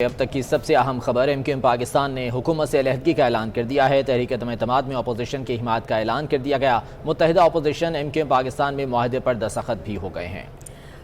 अब तक की सबसे अहम खबर एमक्यूएम पाकिस्तान ने हुकूमत से अलहदगी का ऐलान कर दिया है। तहरीक अदम एतमाद में अपोजिशन की हिमायत का ऐलान कर दिया गया। मुत्तहिदा अपोजिशन एमक्यूएम पाकिस्तान में मुआहदे पर दस्तखत भी हो गए हैं।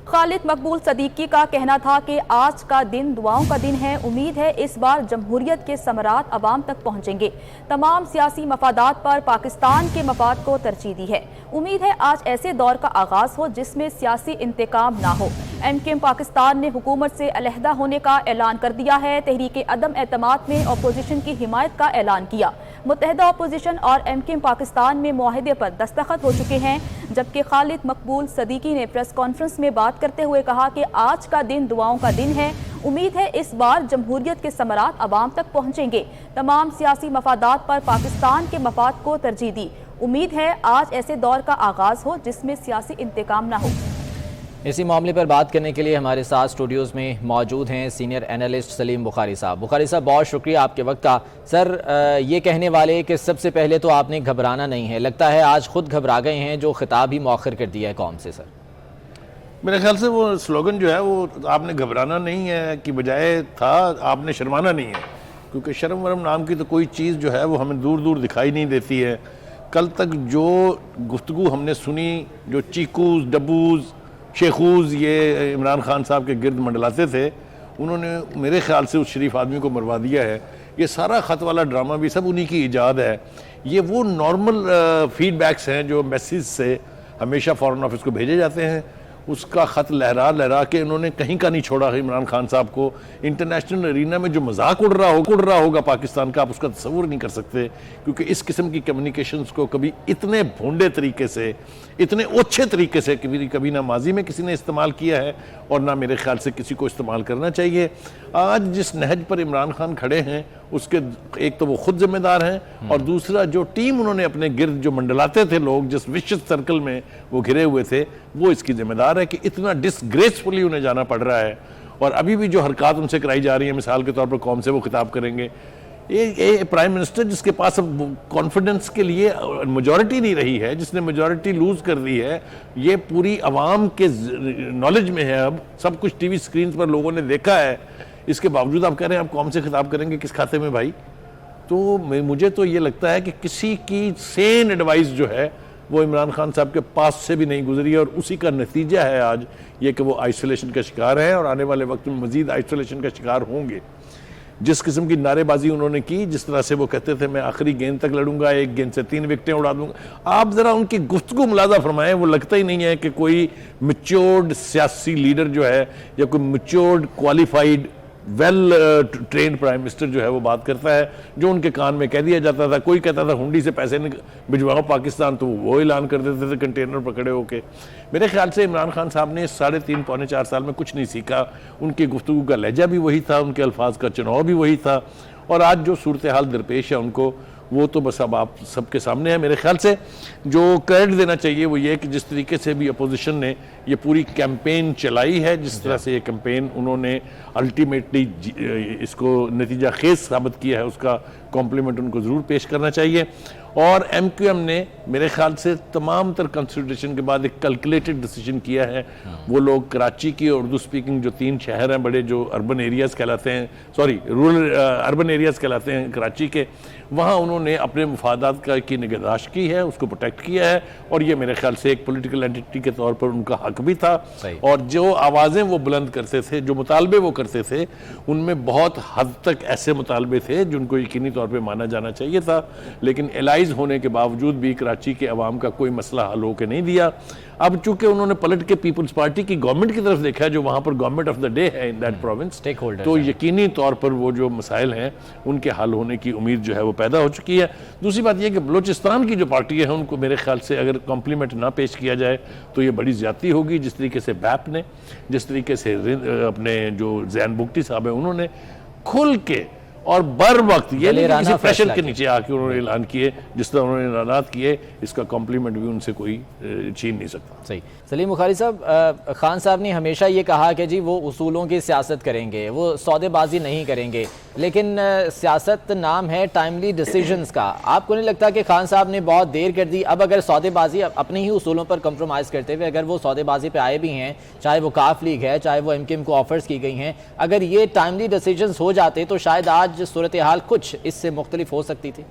खालिद मकबूल सदीकी का कहना था कि आज का दिन दुआओं का दिन है। उम्मीद है इस बार जमहूरियत के समरात अवाम तक पहुंचेंगे। तमाम सियासी मफादात पर पाकिस्तान के मफाद को तरजीह दी है। उम्मीद है आज ऐसे दौर का आगाज हो जिसमें सियासी इंतकाम ना हो। एमक्यूएम पाकिस्तान ने हुकूमत से अलहदा होने का ऐलान कर दिया है। तहरीक अदम एतमाद में अपोजिशन की हिमायत का ऐलान किया। मुत्तहिदा अपोजिशन और एमक्यूएम पाकिस्तान में मुआहदे पर दस्तखत हो चुके हैं, जबकि खालिद मकबूल सदीकी ने प्रेस कॉन्फ्रेंस में बात करते हुए कहा कि आज का दिन दुआओं का दिन है। उम्मीद है इस बार जमहूरियत के समरात अवाम तक पहुंचेंगे। तमाम सियासी मफादात पर पाकिस्तान के मफाद को तरजीह दी। उम्मीद है आज ऐसे दौर का आगाज हो जिसमें सियासी इंतकाम ना हो। इसी मामले पर बात करने के लिए हमारे साथ स्टूडियोज़ में मौजूद हैं सीनियर एनालिस्ट सलीम बुखारी साहब। बुखारी साहब, बहुत शुक्रिया आपके वक्त का। सर, ये कहने वाले कि सबसे पहले तो आपने घबराना नहीं है, लगता है आज खुद घबरा गए हैं, जो खिताब ही मौखर कर दिया है कौम से। सर, मेरे ख्याल से वो स्लोगन जो है वो आपने घबराना नहीं है कि बजाय था आपने शर्माना नहीं है, क्योंकि शर्म वरम नाम की तो कोई चीज़ जो है वो हमें दूर दूर दिखाई नहीं देती है। कल तक जो गुफ्तगू हमने सुनी, जो चीकूज़ डब्बूज़ शेखूज़ ये इमरान खान साहब के गिर्द मंडलाते थे, उन्होंने मेरे ख्याल से उस शरीफ आदमी को मरवा दिया है। ये सारा ख़त वाला ड्रामा भी सब उन्हीं की इजाद है। ये वो नॉर्मल फीडबैक्स हैं जो मैसेज से हमेशा फ़ॉरेन ऑफिस को भेजे जाते हैं। उसका ख़त लहरा लहरा के उन्होंने कहीं का नहीं छोड़ा है इमरान खान साहब को। इंटरनेशनल अरीना में जो मजाक उड़ रहा होगा पाकिस्तान का, आप उसका तस्वुर नहीं कर सकते, क्योंकि इस किस्म की कम्युनिकेशंस को कभी इतने भोंडे तरीके से, इतने ओछे तरीके से कभी ना माजी में किसी ने इस्तेमाल किया है और ना मेरे ख्याल से किसी को इस्तेमाल करना चाहिए। आज जिस नहज पर इमरान खान खड़े हैं उसके एक तो वो खुद जिम्मेदार हैं, और दूसरा जो टीम उन्होंने अपने गिर्द जो मंडलाते थे लोग, जिस विशिष्ट सर्कल में वो घिरे हुए थे, वो इसकी जिम्मेदार है कि इतना डिसग्रेसफुली उन्हें जाना पड़ रहा है। और अभी भी जो हरकत उनसे कराई जा रही है, मिसाल के तौर पर कौम से वो खिताब करेंगे, ये प्राइम मिनिस्टर जिसके पास अब कॉन्फिडेंस के लिए मेजॉरिटी नहीं रही है, जिसने मेजॉरिटी लूज कर दी है, ये पूरी आवाम के नॉलेज में है, अब सब कुछ टीवी स्क्रीन पर लोगों ने देखा है, इसके बावजूद आप कह रहे हैं आप कौम से खिताब करेंगे किस खाते में भाई? तो मुझे तो ये लगता है कि किसी की सेन एडवाइस जो है वो इमरान खान साहब के पास से भी नहीं गुजरी है, और उसी का नतीजा है आज ये कि वो आइसोलेशन का शिकार हैं और आने वाले वक्त में मजीद आइसोलेशन का शिकार होंगे। जिस किस्म की नारेबाजी उन्होंने की, जिस तरह से वो कहते थे मैं आखिरी गेंद तक लड़ूंगा, एक गेंद से 3 विकेटें उड़ा दूंगा, आप जरा उनकी गुफ्तगू मुलाजा फरमाएं, वो लगता ही नहीं है कि कोई मैच्योर्ड सियासी लीडर जो है या कोई matured qualified well trained prime minister जो है वो बात करता है। जो उनके कान में कह दिया जाता था, कोई कहता था हुंडी से पैसे भिजवाओ पाकिस्तान, तो वो ऐलान कर देते थे कंटेनर पकड़े होके। मेरे ख्याल से इमरान खान साहब ने 3.5 पौने 4 साल में कुछ नहीं सीखा। उनकी गुफ्तगू का लहजा भी वही था, उनके अल्फाज का चुनाव भी वही था, और आज जो सूरत हाल दरपेश है उनको, वो तो बस अब आप सबके सामने है। मेरे ख्याल से जो क्रेडिट देना चाहिए वो ये कि जिस तरीके से भी अपोजिशन ने ये पूरी कैंपेन चलाई है, जिस तरह से ये कैंपेन उन्होंने अल्टीमेटली इसको नतीजा खेज साबित किया है, उसका कॉम्प्लीमेंट उनको ज़रूर पेश करना चाहिए। और एमक्यूएम ने मेरे ख्याल से तमाम तर कंसिडरेशन के बाद एक कैलकुलेटेड डिसीजन किया है। वो लोग कराची की उर्दू स्पीकिंग जो 3 शहर हैं बड़े, जो अर्बन एरियाज़ कहलाते हैं, सॉरी रूरल अर्बन एरियाज़ कहलाते हैं कराची के, वहाँ उन्होंने अपने मुफादात की निगहदाश्त की है, उसको प्रोटेक्ट किया है, और ये मेरे ख्याल से एक पॉलिटिकल एंटिटी के तौर पर उनका हक भी था। और जो आवाज़ें वो बुलंद करते थे, जो मुतालबे वो करते थे, उनमें बहुत हद तक ऐसे मुतालबे थे जिनको यकीनी तौर पर माना जाना चाहिए था, लेकिन एलाइज होने के बावजूद भी कराची के अवाम का कोई मसला हल होकर नहीं दिया। अब चूंकि उन्होंने पलट के पीपल्स पार्टी की गवर्नमेंट की तरफ देखा, जो वहां पर गवर्नमेंट ऑफ द डे है इन दैट प्रोविंस, तो यकीनी तौर पर वो जो मसाइल हैं उनके हल होने की उम्मीद जो है वो पैदा हो चुकी है। दूसरी बात यह कि बलूचिस्तान की जो पार्टी है उनको मेरे ख्याल से अगर कॉम्प्लीमेंट ना पेश किया जाए तो ये बड़ी ज्यादती होगी। जिस तरीके से बैप ने, जिस तरीके से अपने जो जैन बुगटी साहब है, उन्होंने खुल के और बर वक्त ये किसी प्रेशर के नीचे आके उन्होंने ऐलान किए, जिस तरह उन्होंने ऐलानात किए, इसका कॉम्प्लीमेंट भी उनसे कोई छीन नहीं सकता। सही। सलीम बुखारी साहब, खान साहब ने हमेशा ये कहा कि जी वो उसूलों की सियासत करेंगे, वो सौदेबाजी नहीं करेंगे। लेकिन सियासत नाम है टाइमली डिसीजंस का। आपको नहीं लगता कि खान साहब ने बहुत देर कर दी? अब अगर सौदेबाजी अपने ही उसूलों पर कंप्रोमाइज़ करते हुए अगर वो सौदेबाजी पे आए भी हैं, चाहे वो काफ लीग है, चाहे वो एमकेएम को ऑफर्स की गई हैं, अगर ये टाइमली डिसीजंस हो जाते तो शायद आज सूरत हाल कुछ इससे मुख्तलिफ हो सकती थी।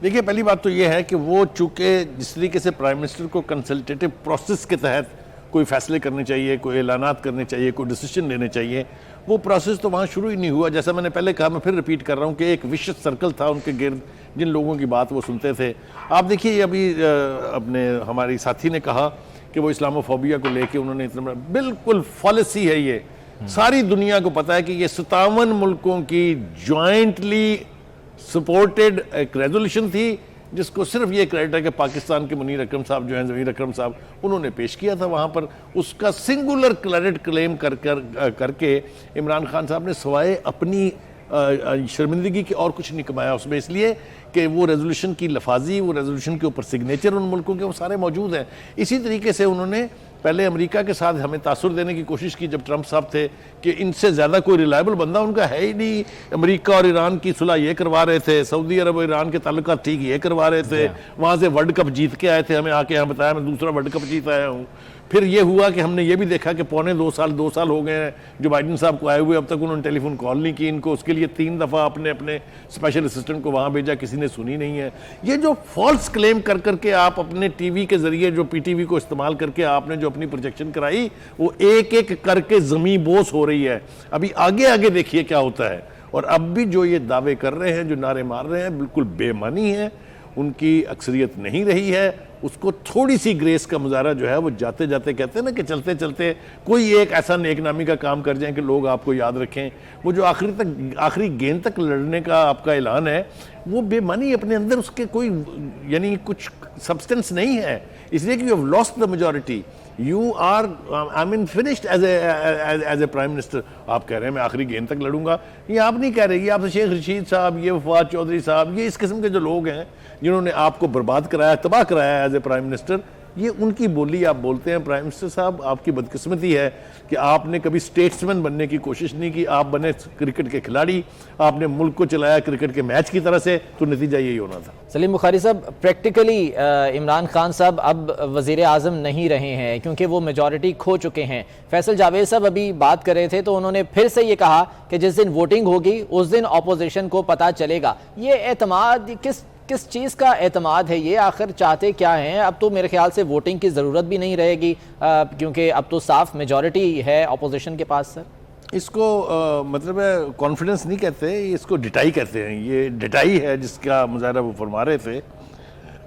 देखिए, पहली बात तो ये है कि वो चूंकि जिस तरीके से प्राइम मिनिस्टर को कंसल्टेटिव प्रोसेस के तहत कोई फैसले करने चाहिए, कोई ऐलानात करने चाहिए, कोई डिसीजन लेने चाहिए, वो प्रोसेस तो वहाँ शुरू ही नहीं हुआ। जैसा मैंने पहले कहा, मैं फिर रिपीट कर रहा हूँ कि एक विशिष्ट सर्कल था उनके गिर्द, जिन लोगों की बात वो सुनते थे। आप देखिए, अभी अपने हमारी साथी ने कहा कि वो इस्लामोफोबिया को लेके उन्होंने इतना, बिल्कुल फॉलिसी है ये। सारी दुनिया को पता है कि ये 57 मुल्कों की जॉइंटली सपोर्टेड एक रेजोल्यूशन थी, जिसको सिर्फ ये क्रेडिट है कि पाकिस्तान के मुनीर अकरम साहब जो हैं, ज़मीर अकरम साहब, उन्होंने पेश किया था वहाँ पर। उसका सिंगुलर क्रेडिट क्लेम करके इमरान खान साहब ने सवाए अपनी शर्मिंदगी की और कुछ नहीं कमाया उसमें, इसलिए कि वो रेजोल्यूशन की लफाजी, वो रेजोल्यूशन के ऊपर सिग्नेचर उन मुल्कों के वो सारे मौजूद हैं। इसी तरीके से उन्होंने पहले अमेरिका के साथ हमें तासुर देने की कोशिश की जब ट्रंप साहब थे कि इनसे ज़्यादा कोई रिलायबल बंदा उनका है ही नहीं। अमेरिका और ईरान की सुलह ये करवा रहे थे, सऊदी अरब और ईरान के ताल्लुकात ठीक ये करवा रहे थे, वहाँ से वर्ल्ड कप जीत के आए थे, हमें आके यहाँ बताया मैं दूसरा वर्ल्ड कप जीत आया हूँ। फिर ये हुआ कि हमने ये भी देखा कि पौने 2 साल हो गए हैं जो बाइडन साहब को आए हुए, अब तक उन्होंने टेलीफोन कॉल नहीं की इनको। उसके लिए 3 दफ़ा आपने अपने स्पेशल असिस्टेंट को वहाँ भेजा, किसी ने सुनी नहीं है। ये जो फॉल्स क्लेम कर करके आप अपने टीवी के जरिए, जो पीटीवी को इस्तेमाल करके आपने जो अपनी प्रोजेक्शन कराई, वो एक एक करके ज़मीं बोस हो रही है। अभी आगे आगे देखिए क्या होता है। और अब भी जो ये दावे कर रहे हैं, जो नारे मार रहे हैं, बिल्कुल बेमानी है, उनकी अक्सरियत नहीं रही है। उसको थोड़ी सी ग्रेस का मुजाहरा जो है वो जाते जाते कहते हैं ना कि चलते चलते कोई एक ऐसा नेकनामी का काम कर जाए कि लोग आपको याद रखें। वो जो आखिरी गेंद तक लड़ने का आपका ऐलान है, वो बेमानी अपने अंदर उसके कोई यानी कुछ सब्सटेंस नहीं है, इसलिए कि you have lost the majority. You are I mean finished as a prime minister. आप कह रहे हैं मैं आखिरी गेंद तक लड़ूंगा, ये आप नहीं कह रहे, ये आपसे शेख रशीद साहब, ये वफाद चौधरी साहब, ये इस किस्म के जो लोग हैं जिन्होंने आपको बर्बाद कराया, तबाह कराया एज ए प्राइम मिनिस्टर, ये उनकी बोली आप बोलते हैं। प्राइम मिनिस्टर साहब, आपकी बदकिस्मती है कि आपने कभी स्टेट्समैन बनने की कोशिश नहीं की, आप बने क्रिकेट के खिलाड़ी, आपने मुल्क को चलाया क्रिकेट के मैच की तरह से, तो नतीजा यही होना था। सलीम बुखारी साहब, प्रैक्टिकली इमरान खान साहब अब वज़ीर आज़म नहीं रहे हैं क्योंकि वो मेजॉरिटी खो चुके हैं। फैसल जावेद साहब अभी बात कर रहे थे तो उन्होंने फिर से ये कहा कि जिस दिन वोटिंग होगी उस दिन अपोजिशन को पता चलेगा। ये एतमाद किस चीज़ का एतमाद है? ये आखिर चाहते क्या हैं? अब तो मेरे ख्याल से वोटिंग की ज़रूरत भी नहीं रहेगी क्योंकि अब तो साफ मेजॉरिटी है अपोजिशन के पास। सर, इसको मतलब है कॉन्फिडेंस नहीं कहते, इसको डिटाई कहते हैं। ये डिटाई है जिसका मुजाहरा वो फरमा रहे थे।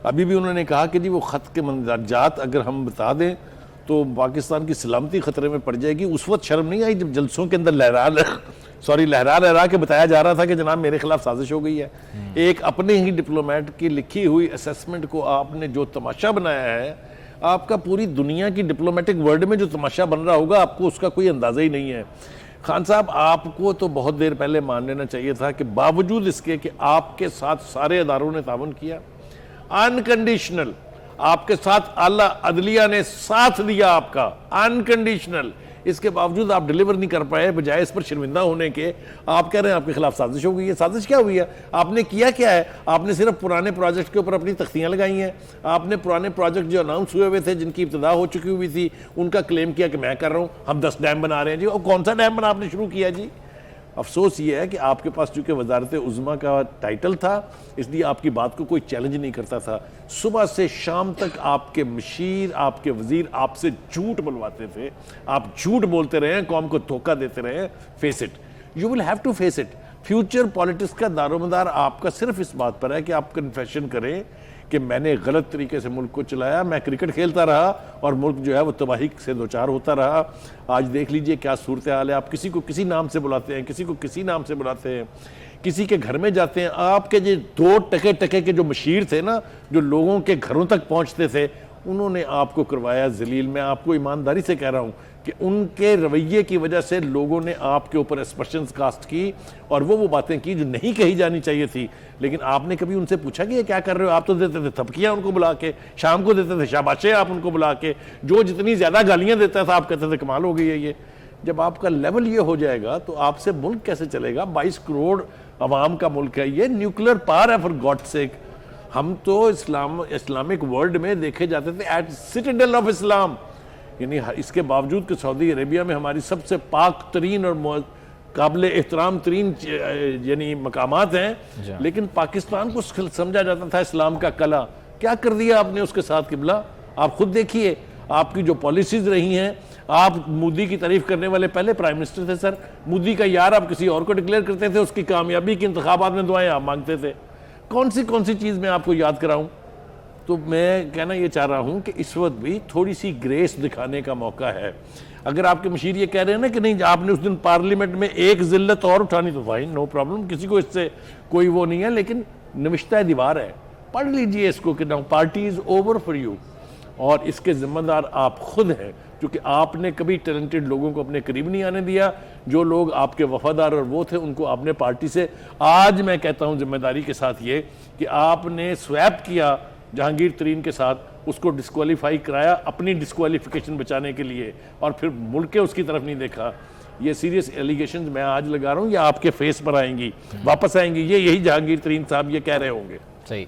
अभी भी उन्होंने कहा कि जी वो ख़त के मंदाजात अगर हम बता दें तो पाकिस्तान की सलामती ख़तरे में पड़ जाएगी। उस वक्त शर्म नहीं आई जब जलसों के अंदर लहरा के बताया जा रहा था कि जनाब मेरे खिलाफ साजिश हो गई है। एक अपने ही डिप्लोमेट की लिखी हुई असेसमेंट को आपने जो तमाशा बनाया है, आपका पूरी दुनिया की डिप्लोमेटिक वर्ल्ड में जो तमाशा बन रहा होगा, आपको उसका कोई अंदाज़ा ही नहीं है। खान साहब, आपको तो बहुत देर पहले मान लेना चाहिए था कि बावजूद इसके कि आपके साथ सारे अदारों ने तावन किया, अनकंडीशनल, आपके साथ आला अदलिया ने साथ दिया आपका अनकंडीशनल, इसके बावजूद आप डिलीवर नहीं कर पाए। बजाय इस पर शर्मिंदा होने के आप कह रहे हैं आपके खिलाफ साजिश हो गई है। साजिश क्या हुई है? आपने किया क्या है? आपने सिर्फ पुराने प्रोजेक्ट के ऊपर अपनी तख्तियां लगाई हैं। आपने पुराने प्रोजेक्ट जो अनाउंस हुए थे, जिनकी इब्तिदा हो चुकी हुई थी, उनका क्लेम किया कि मैं कर रहा हूं, हम 10 डैम बना रहे हैं जी। और कौन सा डैम बना आपने शुरू किया जी? अफसोस ये है कि आपके पास चूंकि वजारत उज़्मा का टाइटल था, इसलिए आपकी बात को कोई चैलेंज नहीं करता था। सुबह से शाम तक आपके मशीर, आपके वजीर आपसे झूठ बुलवाते थे, आप झूठ बोलते रहे, कौम को धोखा देते रहे। Face it, you will have to face it. Future politics का दारोमदार आपका सिर्फ इस बात पर है कि आप कन्फेशन करें कि मैंने गलत तरीके से मुल्क को चलाया, मैं क्रिकेट खेलता रहा और मुल्क जो है वो तबाही से दो चार होता रहा। आज देख लीजिए क्या सूरत हाल है। आप किसी को किसी नाम से बुलाते हैं, किसी को किसी नाम से बुलाते हैं, किसी के घर में जाते हैं। आपके जो 2 टके के जो मशीर थे ना, जो लोगों के घरों तक पहुंचते थे, उन्होंने आपको करवाया जलील। मैं आपको ईमानदारी से कह रहा हूं कि उनके रवैये की वजह से लोगों ने आपके ऊपर एक्सप्रेशंस कास्ट की और वो बातें की जो नहीं कही जानी चाहिए थी। लेकिन आपने कभी उनसे पूछा कि ये क्या कर रहे हो? आप तो देते थे थपकियां उनको बुला के, शाम को देते थे शाबाशें आप उनको बुला के। जो जितनी ज्यादा गालियां देता था आप कहते थे कमाल हो गई है ये। जब आपका लेवल ये हो जाएगा तो आपसे मुल्क कैसे चलेगा? 22 करोड़ अवाम का मुल्क है, ये न्यूक्लियर पावर है फॉर गॉड सेक। हम तो इस्लामिक वर्ल्ड में देखे जाते थे एट सिटाडेल ऑफ इस्लाम, यानी इसके बावजूद कि सऊदी अरेबिया में हमारी सबसे पाक तरीन और काबिल एहतराम तरीन यानी मकामात हैं, लेकिन पाकिस्तान को समझा जाता था इस्लाम का कला। क्या कर दिया आपने उसके साथ किबला? आप खुद देखिए, आपकी जो पॉलिसीज रही हैं। आप मोदी की तारीफ करने वाले पहले प्राइम मिनिस्टर थे सर, मोदी का यार आप किसी और को डिक्लेयर करते थे, उसकी कामयाबी की इंतखाबात में दुआएं आप मांगते थे। कौन सी चीज़ मैं आपको याद कराऊं? तो मैं कहना ये चाह रहा हूं कि इस वक्त भी थोड़ी सी ग्रेस दिखाने का मौका है। अगर आपके मशीर ये कह रहे हैं ना कि नहीं आपने उस दिन पार्लियामेंट में एक जिल्लत और उठानी, तो फाइन, नो प्रॉब्लम, किसी को इससे कोई वो नहीं है, लेकिन नविश्ता दीवार है, पढ़ लीजिए इसको कि now party is over for you, और इसके जिम्मेदार आप खुद हैं, क्योंकि आपने कभी टैलेंटेड लोगों को अपने करीब नहीं आने दिया। जो लोग आपके वफादार और वो थे उनको आपने पार्टी से, आज मैं कहता हूं जिम्मेदारी के साथ ये कि आपने स्वैप किया जहांगीर तरीन के साथ, उसको डिस्क्वालीफाई कराया अपनी डिस्क्वालिफिकेशन बचाने के लिए, और फिर मुड़ के उसकी तरफ नहीं देखा। ये सीरियस एलिगेशंस मैं आज लगा रहा हूँ, ये आपके फेस पर आएंगी, वापस आएंगी, ये यही जहांगीर तरीन साहब ये कह रहे होंगे। सही।